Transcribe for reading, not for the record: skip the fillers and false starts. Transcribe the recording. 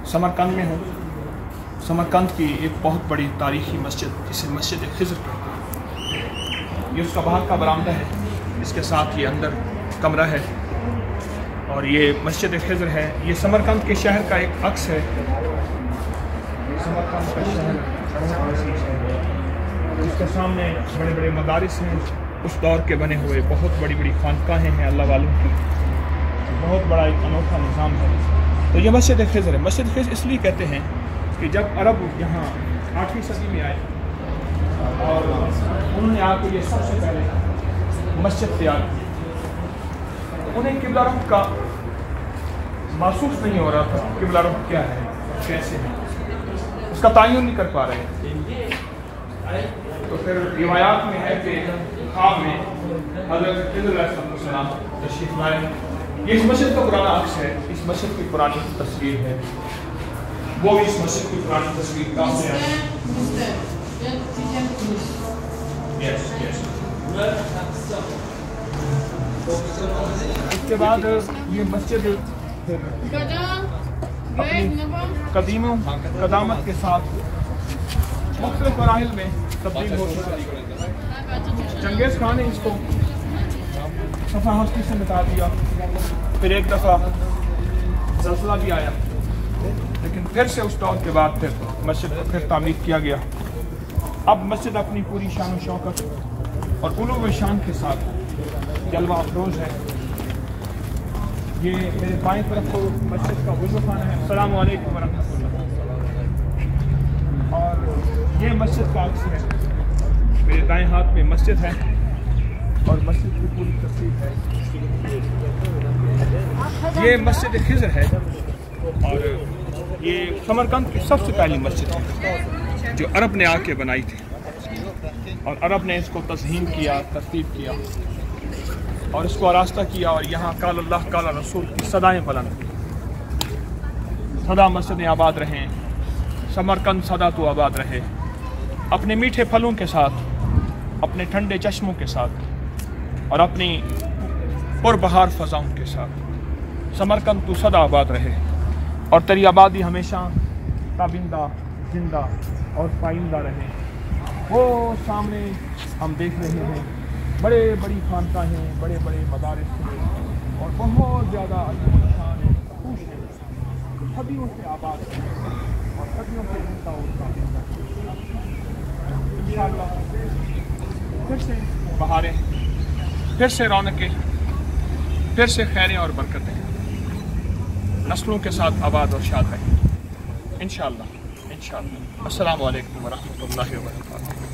समरकंद में हूँ। समरकंद की एक बहुत बड़ी तारीखी मस्जिद जिसे मस्जिद खिज़र कहते हैं, ये उसका बाहर का बरामदा है, इसके साथ ये अंदर कमरा है और ये मस्जिद खिज़र है। ये समरकंद के शहर का एक अक्स है। समरकंद का शहर इसके सामने बड़े बड़े मदारिस हैं, उस दौर के बने हुए बहुत बड़ी बड़ी खानकाहें हैं अल्लाह वालों की, बहुत बड़ा एक अनोखा निज़ाम है। तो ये मस्जिद खिज़र है। मस्जिद खिज़र इसलिए कहते हैं कि जब अरब यहाँ 8वीं सदी में आए और उन्होंने आकर ये सबसे पहले मस्जिद तैयार की, उन्हें किबला रुख का महसूस नहीं हो रहा था। किबला रुख क्या है, कैसे है, उसका तयन नहीं कर पा रहे। तो फिर रिवायात में है कि ख्वाब में हज़रत खिज़र अलैहिस्सलाम तशरीफ़ लाए। ये इस मस्जिद का पुराना अक्स है, इस मस्जिद की पुरानी तस्वीर है, वो भी इस मस्जिद की पुरानी तस्वीर कहाँ से आई? इसके बाद ये मस्जिद कदीमों कदामत के साथ मुख्तलिफ मराहिल में तब्दील हो चुकी। चंगेज़ खान ने इसको सफ़ा हस्ती से मिटा दिया, फिर एक दफ़ा ज़लज़ला भी आया, लेकिन फिर से उस दौर के बाद फिर मस्जिद को फिर तामीर किया गया। अब मस्जिद अपनी पूरी शान व शौकत और उलूव व शान के साथ जलवा अफरोज़ है। ये मेरे बाएं तरफ को मस्जिद का वज़ू खाना है। अस्सलामु अलैकुम व रहमतुल्लाह। और ये मस्जिद का अक्स है, मेरे दाएं हाथ में मस्जिद है और मस्जिद की पूरी तस्वीर है। ये मस्जिद खिज़र है और ये समरकंद की सबसे पहली मस्जिद है जो अरब ने आके बनाई थी और अरब ने इसको तज़हीन किया, तरतीब किया और इसको आरास्ता किया और यहाँ काल अल्लाह काल रसूल की सदाएँ बुलंद। सदा मस्जिदें आबाद रहें, समरकंद सदा तो आबाद रहे, अपने मीठे फलों के साथ, अपने ठंडे चश्मों के साथ और अपनी पुरबहार फ़ज़ाओं के साथ। समरकंद तो सदा आबाद रहे और तेरी आबादी हमेशा ताबिंदा, जिंदा और पाइंदा रहे। वो सामने हम देख रहे हैं बड़े बड़ी खानकाहें, बड़े बड़े मदारिस हैं और बहुत ज़्यादा शान खुश हैं, सदियों से आबाद हैं और सदियों से जिंदा और ताबिंदा। इंशाअल्लाह फिर से बहारें, फिर से रौनकें, फिर से खैरें और बरकतें नस्लों के साथ आबाद और शाद रहें इंशाअल्लाह। अस्सलामु अलैकुम व रहमतुल्लाहि व बरकातुहू।